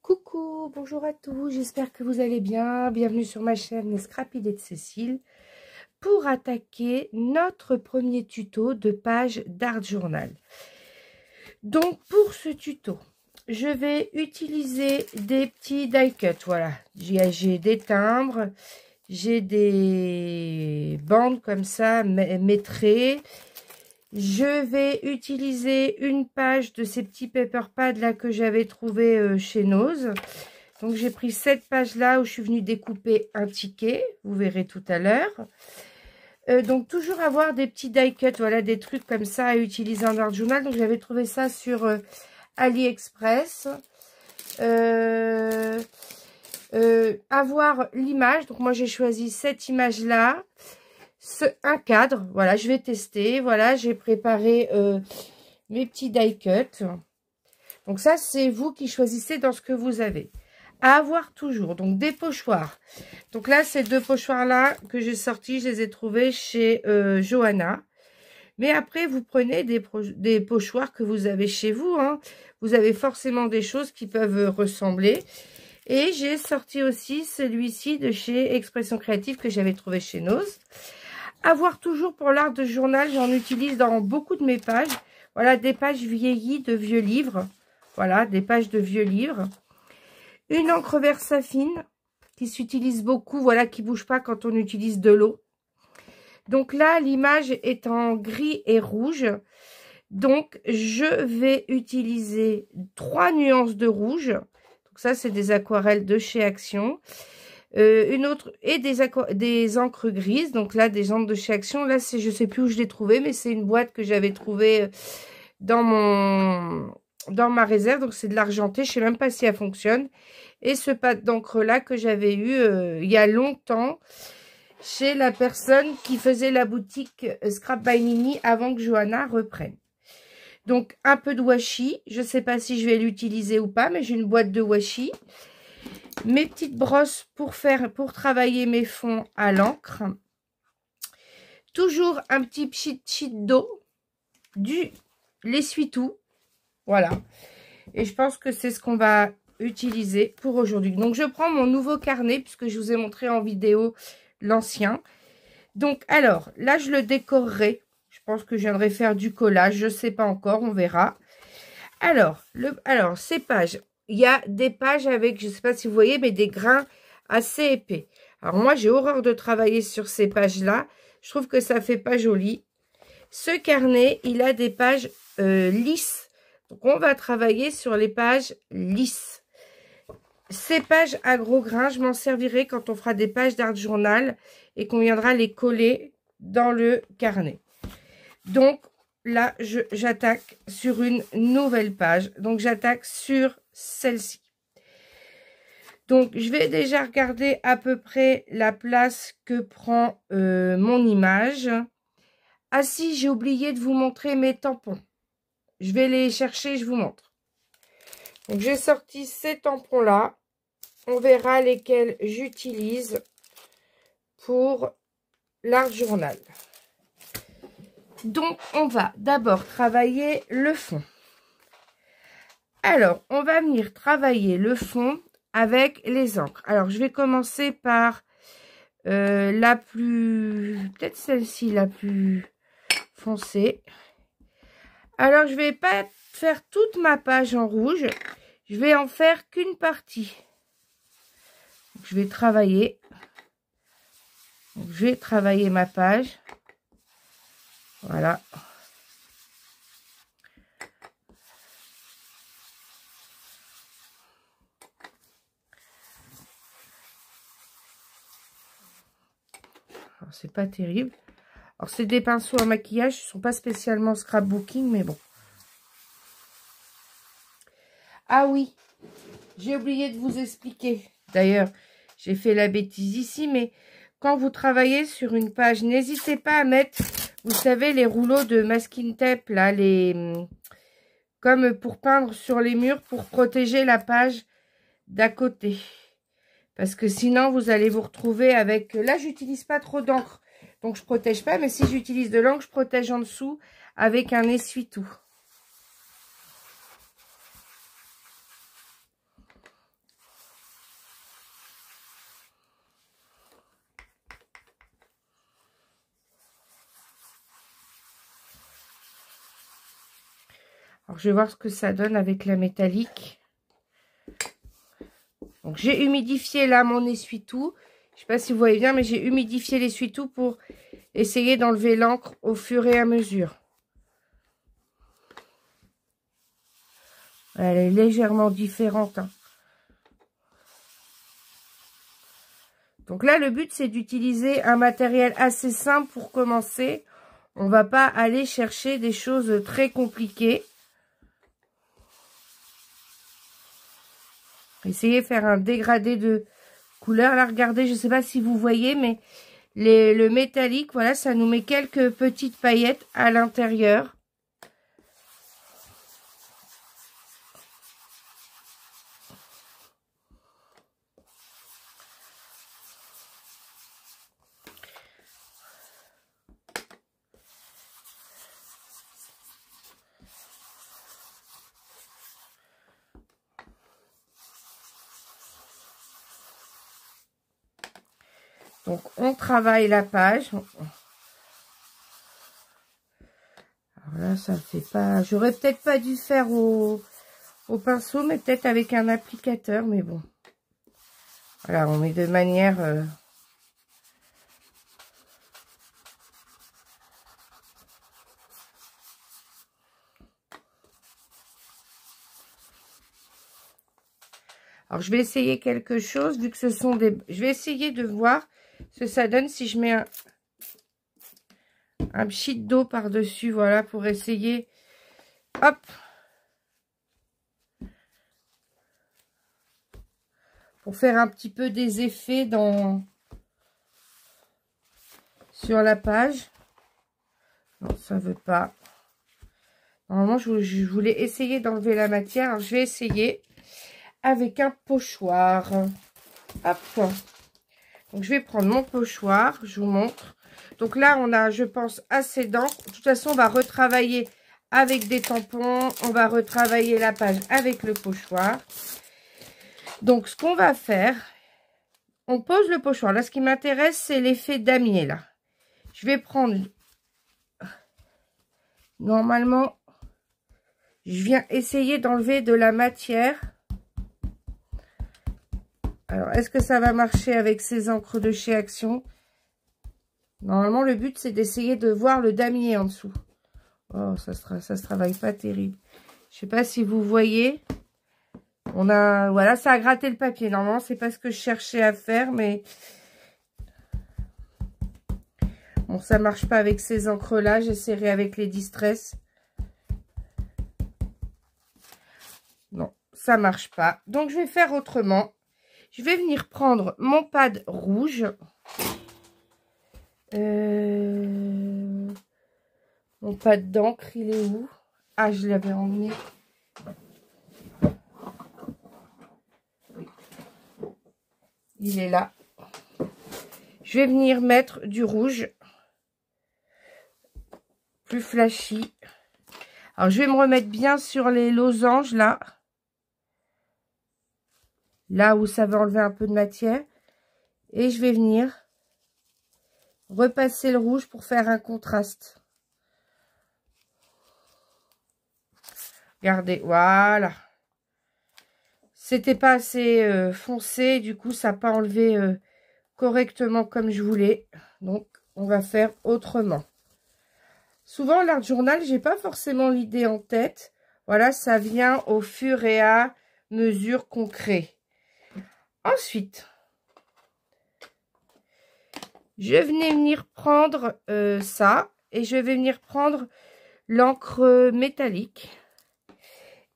Coucou, bonjour à tous, j'espère que vous allez bien. Bienvenue sur ma chaîne Les Scrap Idées de Cécile pour attaquer notre premier tuto de page d'Art Journal. Donc pour ce tuto, je vais utiliser des petits die cut. Voilà, j'ai des timbres, j'ai des bandes comme ça métrées. Je vais utiliser une page de ces petits paper pads là que j'avais trouvé chez Nose. Donc j'ai pris cette page là où je suis venue découper un ticket. Vous verrez tout à l'heure. Donc toujours avoir des petits die cut, voilà, des trucs comme ça à utiliser en art journal. Donc j'avais trouvé ça sur AliExpress. Avoir l'image. Donc moi j'ai choisi cette image là. Un cadre, voilà, je vais tester. Voilà, j'ai préparé mes petits die cut. Donc ça, c'est vous qui choisissez dans ce que vous avez. À avoir toujours, donc des pochoirs. Donc là, ces deux pochoirs-là que j'ai sortis, je les ai trouvés chez Johanna. Mais après, vous prenez des pochoirs que vous avez chez vous. Hein. Vous avez forcément des choses qui peuvent ressembler. Et j'ai sorti aussi celui-ci de chez Expression Créative que j'avais trouvé chez Nose. Avoir toujours pour l'art de journal, j'en utilise dans beaucoup de mes pages. Voilà, des pages vieillies de vieux livres. Voilà, des pages de vieux livres. Une encre Versafine qui s'utilise beaucoup, voilà, qui ne bouge pas quand on utilise de l'eau. Donc là, l'image est en gris et rouge. Donc, je vais utiliser 3 nuances de rouge. Donc ça, c'est des aquarelles de chez Action. Une autre et des encres grises, donc là des encres de chez Action. Là c'est, je sais plus où je l'ai trouvé, mais c'est une boîte que j'avais trouvée dans ma réserve, donc c'est de l'argenté, je sais même pas si elle fonctionne. Et ce pad d'encre là que j'avais eu il y a longtemps chez la personne qui faisait la boutique Scrap by Nini avant que Johanna reprenne. Donc un peu de washi, je sais pas si je vais l'utiliser ou pas, mais j'ai une boîte de washi. Mes petites brosses pour travailler mes fonds à l'encre. Toujours un petit pchit d'eau, du l'essuie-tout. Voilà. Et je pense que c'est ce qu'on va utiliser pour aujourd'hui. Donc je prends mon nouveau carnet puisque je vous ai montré en vidéo l'ancien. Donc alors, là je le décorerai. Je pense que je viendrai faire du collage. Je ne sais pas encore, on verra. Alors ces pages. Il y a des pages avec, je ne sais pas si vous voyez, mais des grains assez épais. Alors moi, j'ai horreur de travailler sur ces pages-là. Je trouve que ça fait pas joli. Ce carnet, il a des pages lisses. Donc on va travailler sur les pages lisses. Ces pages à gros grains, je m'en servirai quand on fera des pages d'art journal et qu'on viendra les coller dans le carnet. Donc là, j'attaque sur une nouvelle page. Donc j'attaque sur celle-ci. Donc je vais déjà regarder à peu près la place que prend mon image. Ah si, j'ai oublié de vous montrer mes tampons. Je vais les chercher, je vous montre. Donc j'ai sorti ces tampons là. On verra lesquels j'utilise pour l'art journal. Donc on va d'abord travailler le fond. Alors, on va venir travailler le fond avec les encres. Alors, je vais commencer par la plus... Peut-être celle-ci, la plus foncée. Alors, je vais pas faire toute ma page en rouge. Je vais en faire qu'une partie. Donc, je vais travailler. Donc, je vais travailler ma page. Voilà. C'est pas terrible. Alors, c'est des pinceaux à maquillage. Ils ne sont pas spécialement scrapbooking, mais bon. Ah oui, j'ai oublié de vous expliquer. D'ailleurs, j'ai fait la bêtise ici, mais quand vous travaillez sur une page, n'hésitez pas à mettre, vous savez, les rouleaux de masking tape, là, comme pour peindre sur les murs, pour protéger la page d'à côté. Parce que sinon, vous allez vous retrouver avec... Là, j'utilise pas trop d'encre, donc je protège pas. Mais si j'utilise de l'encre, je protège en dessous avec un essuie-tout. Alors, je vais voir ce que ça donne avec la métallique. Donc, j'ai humidifié là mon essuie-tout. Je ne sais pas si vous voyez bien, mais j'ai humidifié l'essuie-tout pour essayer d'enlever l'encre au fur et à mesure. Elle est légèrement différente, hein. Donc là, le but, c'est d'utiliser un matériel assez simple pour commencer. On ne va pas aller chercher des choses très compliquées. Essayez de faire un dégradé de couleur. Là, regardez, je ne sais pas si vous voyez, mais le métallique, voilà, ça nous met quelques petites paillettes à l'intérieur. Donc, on travaille la page. Alors là, ça fait pas... J'aurais peut-être pas dû faire au pinceau, mais peut-être avec un applicateur, mais bon. Voilà, on met de manière... Alors, je vais essayer quelque chose, vu que ce sont des... Je vais essayer de voir ce que ça donne si je mets un pchit d'eau par-dessus, voilà, pour essayer. Hop! Pour faire un petit peu des effets sur la page. Non, ça veut pas. Normalement, je voulais essayer d'enlever la matière. Alors, je vais essayer avec un pochoir. Hop. Donc, je vais prendre mon pochoir. Je vous montre. Donc là, on a, je pense, assez d'encre. De toute façon, on va retravailler avec des tampons. On va retravailler la page avec le pochoir. Donc, ce qu'on va faire, on pose le pochoir. Là, ce qui m'intéresse, c'est l'effet damier, là. Je vais prendre... Normalement, je viens essayer d'enlever de la matière. Alors, est-ce que ça va marcher avec ces encres de chez Action? Normalement, le but, c'est d'essayer de voir le damier en dessous. Oh, ça se travaille pas terrible. Je sais pas si vous voyez. On a... Voilà, ça a gratté le papier. Normalement, c'est pas ce que je cherchais à faire, mais... Bon, ça marche pas avec ces encres-là. J'essaierai avec les Distress. Non, ça marche pas. Donc, je vais faire autrement. Je vais venir prendre mon pad rouge. Mon pad d'encre, il est où? Ah, je l'avais emmené. Oui. Il est là. Je vais venir mettre du rouge. Plus flashy. Alors, je vais me remettre bien sur les losanges, là. Là où ça va enlever un peu de matière. Et je vais venir repasser le rouge pour faire un contraste. Regardez, voilà. C'était pas assez foncé, du coup, ça n'a pas enlevé correctement comme je voulais. Donc, on va faire autrement. Souvent, l'art journal, j'ai pas forcément l'idée en tête. Voilà, ça vient au fur et à mesure qu'on crée. Ensuite, je venais venir prendre ça et je vais venir prendre l'encre métallique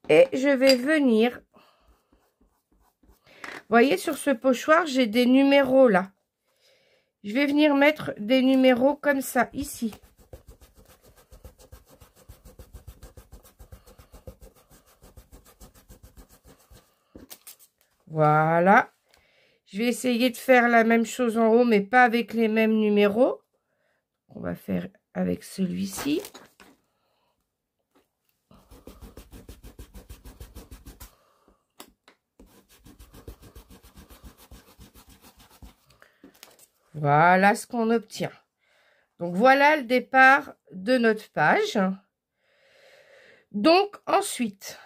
et je vais venir, vous voyez sur ce pochoir, j'ai des numéros là. Je vais venir mettre des numéros comme ça ici. Voilà. Je vais essayer de faire la même chose en haut, mais pas avec les mêmes numéros. On va faire avec celui-ci. Voilà ce qu'on obtient. Donc, voilà le départ de notre page. Donc, ensuite,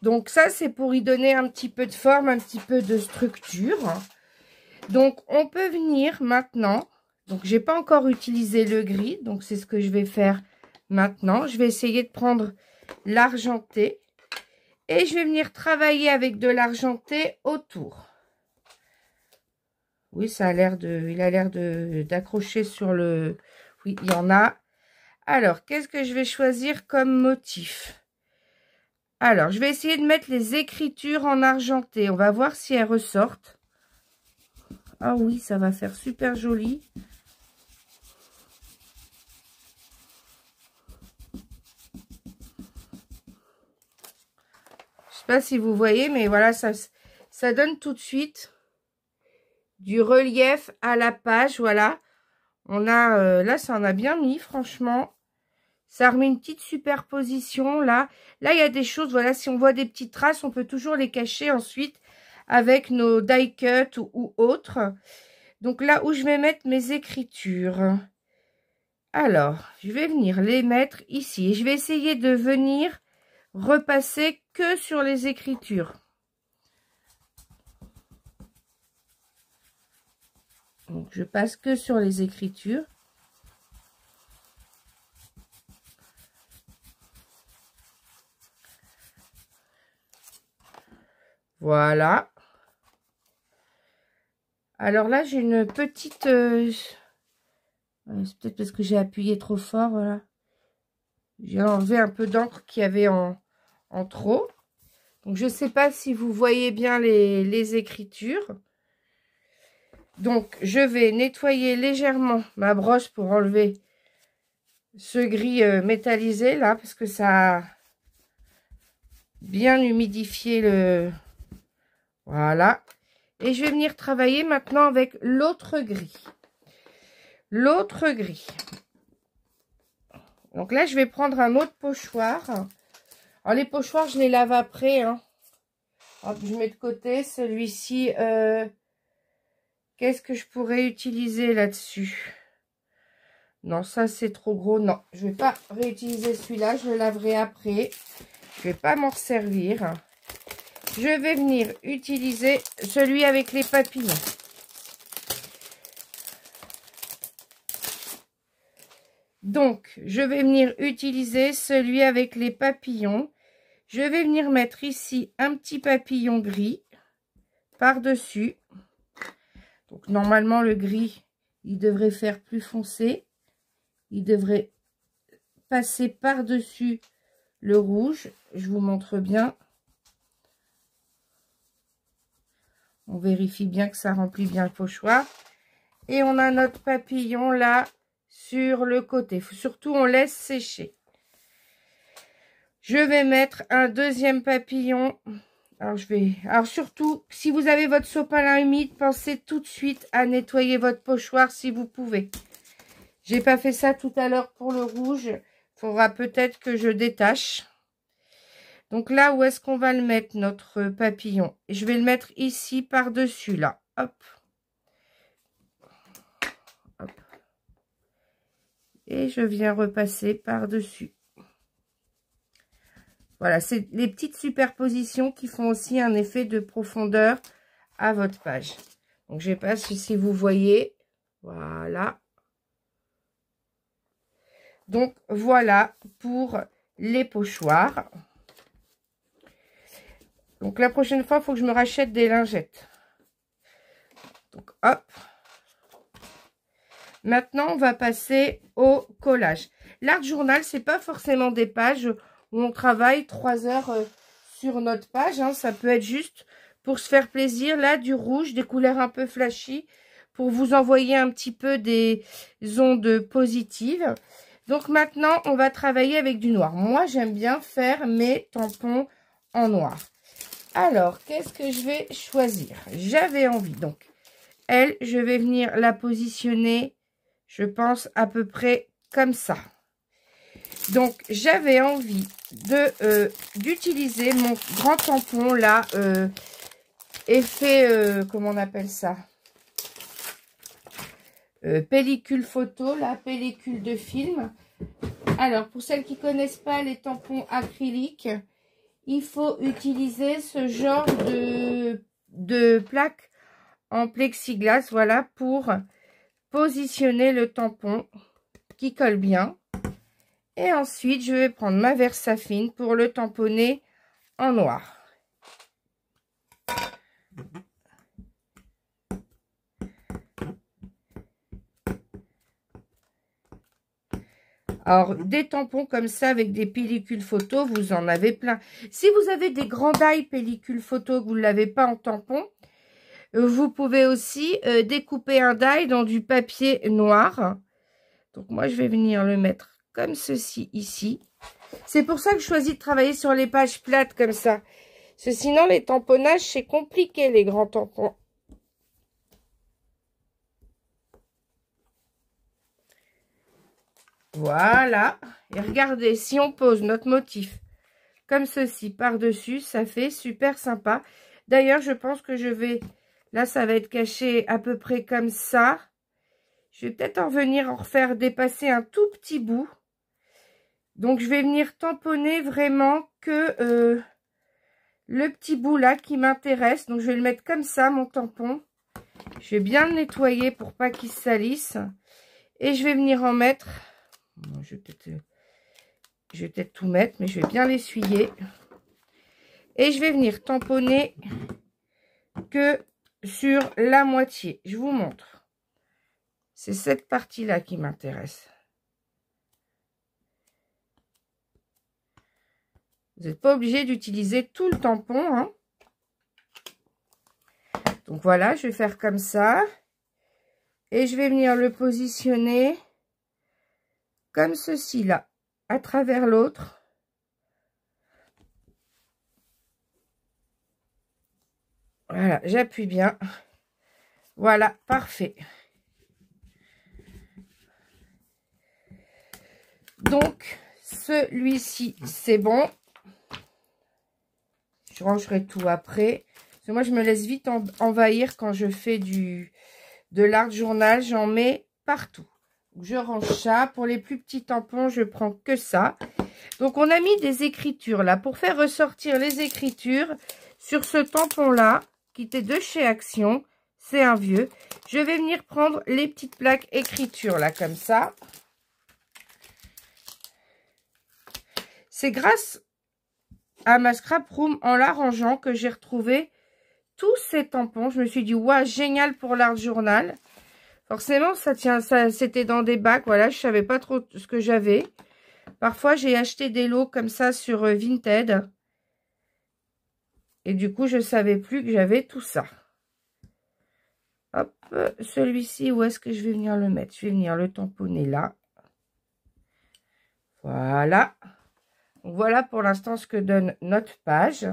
donc ça, c'est pour y donner un petit peu de forme, un petit peu de structure. Donc, on peut venir maintenant. Donc, j'ai pas encore utilisé le gris. Donc, c'est ce que je vais faire maintenant. Je vais essayer de prendre l'argenté. Et je vais venir travailler avec de l'argenté autour. Oui, ça a l'air de... Il a l'air d'accrocher sur le... Oui, il y en a. Alors, qu'est-ce que je vais choisir comme motif? Alors, je vais essayer de mettre les écritures en argenté. On va voir si elles ressortent. Ah oui, ça va faire super joli. Je sais pas si vous voyez, mais voilà, ça donne tout de suite du relief à la page. Voilà, on a là, ça en a bien mis, franchement. Ça remet une petite superposition là. Là, il y a des choses, voilà, si on voit des petites traces, on peut toujours les cacher ensuite avec nos die cuts ou autres. Donc là où je vais mettre mes écritures. Alors, je vais venir les mettre ici. Et je vais essayer de venir repasser que sur les écritures. Donc, je passe que sur les écritures. Voilà. Alors là, j'ai une petite... c'est peut-être parce que j'ai appuyé trop fort, voilà. J'ai enlevé un peu d'encre qu'il y avait en trop. Donc, je ne sais pas si vous voyez bien les écritures. Donc, je vais nettoyer légèrement ma brosse pour enlever ce gris métallisé là, parce que ça a bien humidifié le... Voilà. Et je vais venir travailler maintenant avec l'autre gris. L'autre gris. Donc là, je vais prendre un autre pochoir. Alors, les pochoirs, je les lave après. Hein. Hop, je mets de côté celui-ci. Qu'est-ce que je pourrais utiliser là-dessus? Non, ça, c'est trop gros. Non, je ne vais pas réutiliser celui-là. Je le laverai après. Je ne vais pas m'en servir. Je vais venir utiliser celui avec les papillons. Donc, je vais venir utiliser celui avec les papillons. Je vais venir mettre ici un petit papillon gris par-dessus. Donc, normalement, le gris, il devrait faire plus foncé. Il devrait passer par-dessus le rouge. Je vous montre bien. On vérifie bien que ça remplit bien le pochoir. Et on a notre papillon là sur le côté. Surtout, on laisse sécher. Je vais mettre un deuxième papillon. Alors surtout, si vous avez votre sopalin humide, pensez tout de suite à nettoyer votre pochoir si vous pouvez. J'ai pas fait ça tout à l'heure pour le rouge. Il faudra peut-être que je détache. Donc là, où est-ce qu'on va le mettre, notre papillon? Je vais le mettre ici par-dessus, là. Hop. Hop. Et je viens repasser par-dessus. Voilà, c'est les petites superpositions qui font aussi un effet de profondeur à votre page. Donc, je passe si vous voyez. Voilà. Donc, voilà pour les pochoirs. Donc, la prochaine fois, il faut que je me rachète des lingettes. Donc, hop. Maintenant, on va passer au collage. L'art journal, c'est pas forcément des pages où on travaille 3 heures sur notre page. Hein. Ça peut être juste pour se faire plaisir. Là, du rouge, des couleurs un peu flashy, pour vous envoyer un petit peu des ondes positives. Donc, maintenant, on va travailler avec du noir. Moi, j'aime bien faire mes tampons en noir. Alors, qu'est-ce que je vais choisir? J'avais envie, donc, elle, je vais venir la positionner, je pense, à peu près comme ça. Donc, j'avais envie d'utiliser mon grand tampon, là, effet, comment on appelle ça? Pellicule photo, la pellicule de film. Alors, pour celles qui ne connaissent pas les tampons acryliques, il faut utiliser ce genre de plaque en plexiglas, voilà, pour positionner le tampon qui colle bien. Et ensuite, je vais prendre ma Versafine pour le tamponner en noir. Alors, des tampons comme ça avec des pellicules photo, vous en avez plein. Si vous avez des grands die pellicules photo que vous ne l'avez pas en tampon, vous pouvez aussi découper un die dans du papier noir. Donc, moi, je vais venir le mettre comme ceci ici. C'est pour ça que je choisis de travailler sur les pages plates comme ça. Parce que sinon, les tamponnages, c'est compliqué, les grands tampons. Voilà. Et regardez, si on pose notre motif comme ceci par-dessus, ça fait super sympa. D'ailleurs, je pense que je vais... Là, ça va être caché à peu près comme ça. Je vais peut-être en venir en refaire dépasser un tout petit bout. Donc, je vais venir tamponner vraiment que le petit bout là qui m'intéresse. Donc, je vais le mettre comme ça, mon tampon. Je vais bien le nettoyer pour pas qu'il se salisse. Et je vais venir en mettre... Bon, je vais peut-être tout mettre, mais je vais bien l'essuyer. Et je vais venir tamponner que sur la moitié. Je vous montre. C'est cette partie-là qui m'intéresse. Vous n'êtes pas obligé d'utiliser tout le tampon, hein. Donc voilà, je vais faire comme ça. Et je vais venir le positionner comme ceci là, à travers l'autre. Voilà, j'appuie bien. Voilà, parfait. Donc, celui-ci, c'est bon. Je rangerai tout après. Parce que moi, je me laisse vite envahir quand je fais de l'art journal. J'en mets partout. Je range ça. Pour les plus petits tampons, je prends que ça. Donc, on a mis des écritures là. Pour faire ressortir les écritures sur ce tampon-là, qui était de chez Action, c'est un vieux. Je vais venir prendre les petites plaques écriture là, comme ça. C'est grâce à ma scrap room en l'arrangeant que j'ai retrouvé tous ces tampons. Je me suis dit, waouh, génial pour l'art journal. Forcément, ça tient, ça, c'était dans des bacs, voilà, je savais pas trop ce que j'avais. Parfois, j'ai acheté des lots comme ça sur Vinted. Et du coup, je savais plus que j'avais tout ça. Hop, celui-ci, où est-ce que je vais venir le mettre? Je vais venir le tamponner là. Voilà. Donc, voilà pour l'instant ce que donne notre page.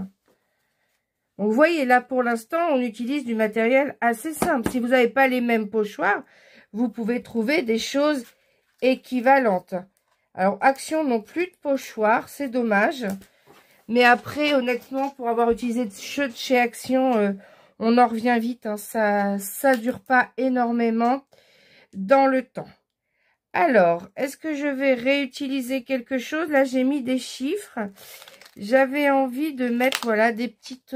Donc, vous voyez, là, pour l'instant, on utilise du matériel assez simple. Si vous n'avez pas les mêmes pochoirs, vous pouvez trouver des choses équivalentes. Alors, Action n'ont plus de pochoirs, c'est dommage. Mais après, honnêtement, pour avoir utilisé de chez Action, on en revient vite. Hein, ça dure pas énormément dans le temps. Alors, est-ce que je vais réutiliser quelque chose? Là, j'ai mis des chiffres. J'avais envie de mettre, voilà, des petites...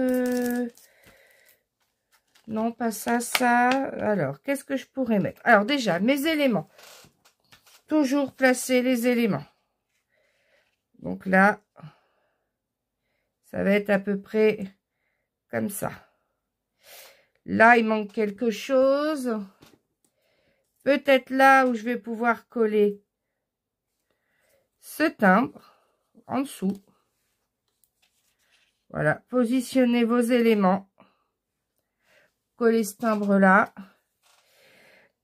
Non, pas ça, ça. Alors, qu'est-ce que je pourrais mettre? Alors, déjà, mes éléments. Toujours placer les éléments. Donc là, ça va être à peu près comme ça. Là, il manque quelque chose. Peut-être là où je vais pouvoir coller ce timbre en dessous. Voilà, positionnez vos éléments. Coller ce timbre-là.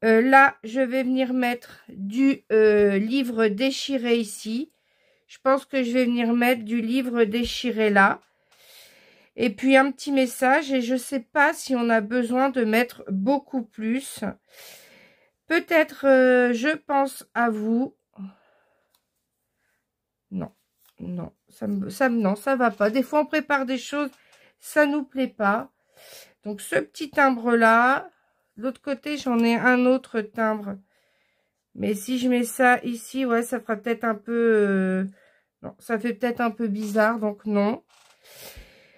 Là, je vais venir mettre du livre déchiré ici. Je pense que je vais venir mettre du livre déchiré là. Et puis un petit message. Et je ne sais pas si on a besoin de mettre beaucoup plus. Peut-être, je pense à vous. Non, non, non, ça va pas. Des fois, on prépare des choses, ça nous plaît pas. Donc, ce petit timbre-là. De l'autre côté, j'en ai un autre timbre Mais si je mets ça ici, ouais, ça fera peut-être un peu... non, ça fait peut-être un peu bizarre, donc non.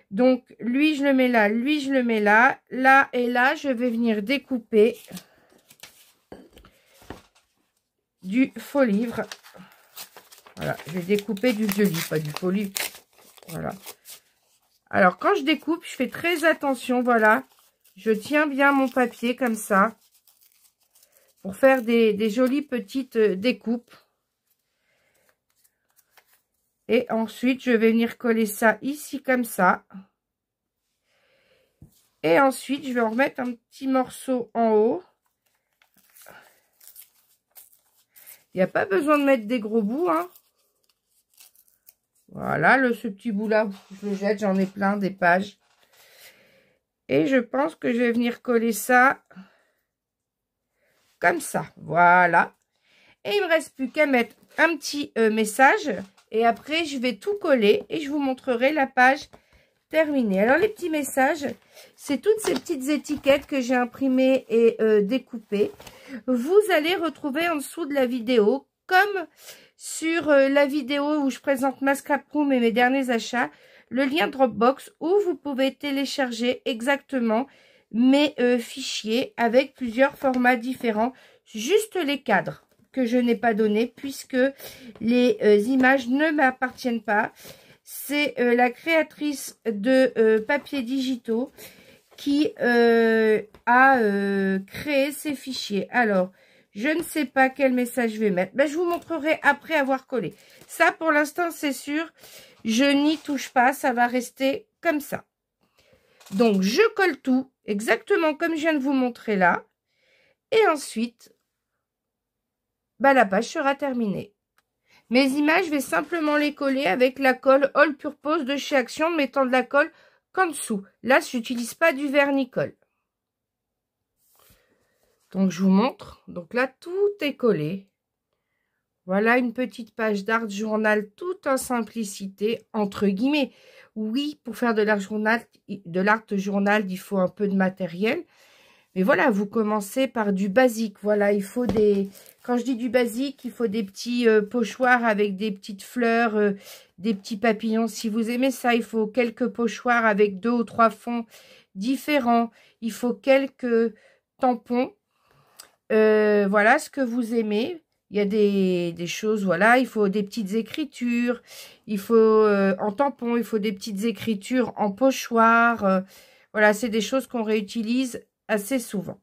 Donc, lui, je le mets là, lui, je le mets là. Là et là, je vais venir découper du faux livre. Voilà, je vais découper du vieux livre, pas du faux livre. Voilà. Alors, quand je découpe, je fais très attention, voilà. Je tiens bien mon papier comme ça. Pour faire des jolies petites découpes. Et ensuite, je vais venir coller ça ici comme ça. Et ensuite, je vais en remettre un petit morceau en haut. Il n'y a pas besoin de mettre des gros bouts, hein. Voilà, ce petit bout-là, je le jette, j'en ai plein, des pages. Et je pense que je vais venir coller ça comme ça. Voilà. Et il ne me reste plus qu'à mettre un petit message. Et après, je vais tout coller et je vous montrerai la page terminée. Alors, les petits messages, c'est toutes ces petites étiquettes que j'ai imprimées et découpées. Vous allez retrouver en dessous de la vidéo, comme sur la vidéo où je présente ma scrap room et mes derniers achats, le lien Dropbox où vous pouvez télécharger exactement mes fichiers avec plusieurs formats différents, juste les cadres que je n'ai pas donné puisque les images ne m'appartiennent pas. C'est la créatrice de papiers digitaux qui a créé ces fichiers. Alors, je ne sais pas quel message je vais mettre. Ben, je vous montrerai après avoir collé. Ça, pour l'instant, c'est sûr, je n'y touche pas. Ça va rester comme ça. Donc, je colle tout exactement comme je viens de vous montrer là. Et ensuite, ben, la page sera terminée. Mes images, je vais simplement les coller avec la colle All Purpose de chez Action, en mettant de la colle qu'en dessous. Là, je n'utilise pas du vernis-colle. Donc, je vous montre. Donc là, tout est collé. Voilà une petite page d'art journal tout en simplicité, entre guillemets. Oui, pour faire de l'art journal, il faut un peu de matériel. Mais voilà, vous commencez par du basique. Voilà, il faut des... Quand je dis du basique, il faut des petits pochoirs avec des petites fleurs, des petits papillons. Si vous aimez ça, il faut quelques pochoirs avec 2 ou 3 fonds différents. Il faut quelques tampons. Voilà ce que vous aimez. Il y a des choses, voilà, il faut des petites écritures. Il faut, en tampon, il faut des petites écritures en pochoir. Voilà, c'est des choses qu'on réutilise assez souvent.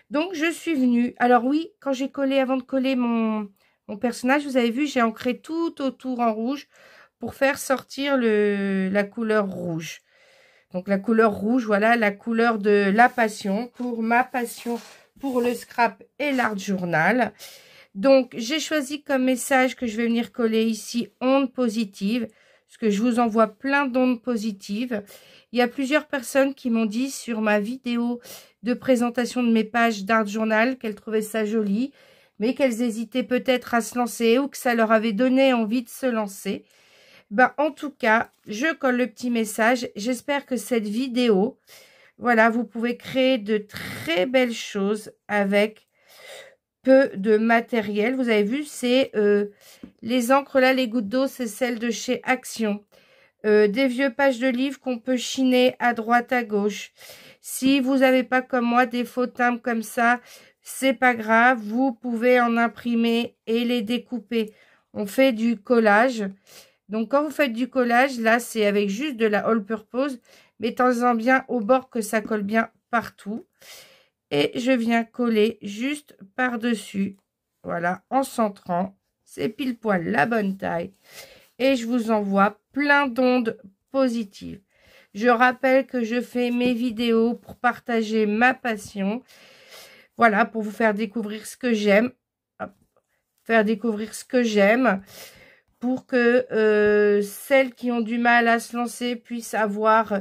Donc, je suis venue. Alors oui, quand j'ai collé, avant de coller mon personnage, vous avez vu, j'ai ancré tout autour en rouge pour faire sortir la couleur rouge. Donc, la couleur rouge, voilà, la couleur de la passion, pour ma passion pour le scrap et l'art journal. Donc, j'ai choisi comme message que je vais venir coller ici, ondes positives, parce que je vous envoie plein d'ondes positives. Il y a plusieurs personnes qui m'ont dit sur ma vidéo de présentation de mes pages d'art journal qu'elles trouvaient ça joli, mais qu'elles hésitaient peut-être à se lancer ou que ça leur avait donné envie de se lancer. Ben, en tout cas, je colle le petit message. J'espère que cette vidéo, voilà, vous pouvez créer de très belles choses avec peu de matériel. Vous avez vu, c'est les encres là, les gouttes d'eau, c'est celles de chez Action. Des vieux pages de livres qu'on peut chiner à droite, à gauche. Si vous n'avez pas comme moi des faux timbres comme ça, c'est pas grave. Vous pouvez en imprimer et les découper. On fait du collage. Donc, quand vous faites du collage, là, c'est avec juste de la All Purpose. Mettez-en bien au bord que ça colle bien partout. Et je viens coller juste par-dessus. Voilà, en centrant. C'est pile poil la bonne taille. Et je vous envoie plein d'ondes positives. Je rappelle que je fais mes vidéos pour partager ma passion. Voilà, pour vous faire découvrir ce que j'aime. Faire découvrir ce que j'aime. Pour que celles qui ont du mal à se lancer puissent avoir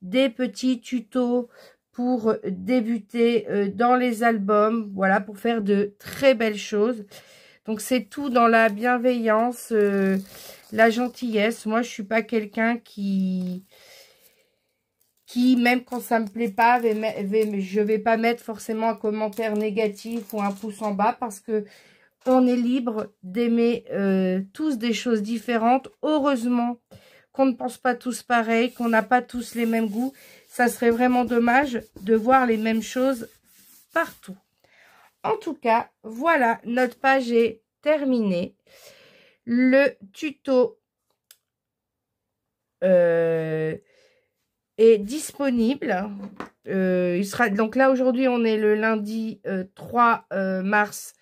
des petits tutos pour débuter dans les albums. Voilà, pour faire de très belles choses. Donc, c'est tout dans la bienveillance, la gentillesse. Moi, je suis pas quelqu'un qui, même quand ça me plaît pas, je vais pas mettre forcément un commentaire négatif ou un pouce en bas parce que on est libre d'aimer tous des choses différentes. Heureusement qu'on ne pense pas tous pareil, qu'on n'a pas tous les mêmes goûts. Ça serait vraiment dommage de voir les mêmes choses partout. En tout cas, voilà, notre page est terminée. Le tuto est disponible. Il sera donc là aujourd'hui, on est le lundi 3 mars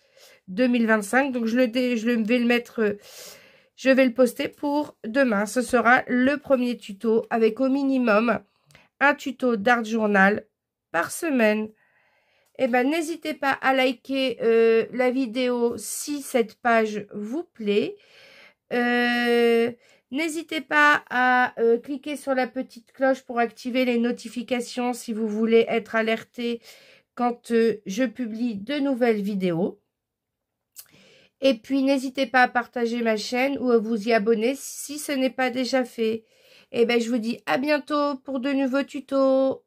2025. Donc je vais le mettre, je vais le poster pour demain. Ce sera le premier tuto avec au minimum un tuto d'art journal par semaine. Eh ben, n'hésitez pas à liker la vidéo si cette page vous plaît. N'hésitez pas à cliquer sur la petite cloche pour activer les notifications si vous voulez être alerté quand je publie de nouvelles vidéos. Et puis, n'hésitez pas à partager ma chaîne ou à vous y abonner si ce n'est pas déjà fait. Et ben, je vous dis à bientôt pour de nouveaux tutos.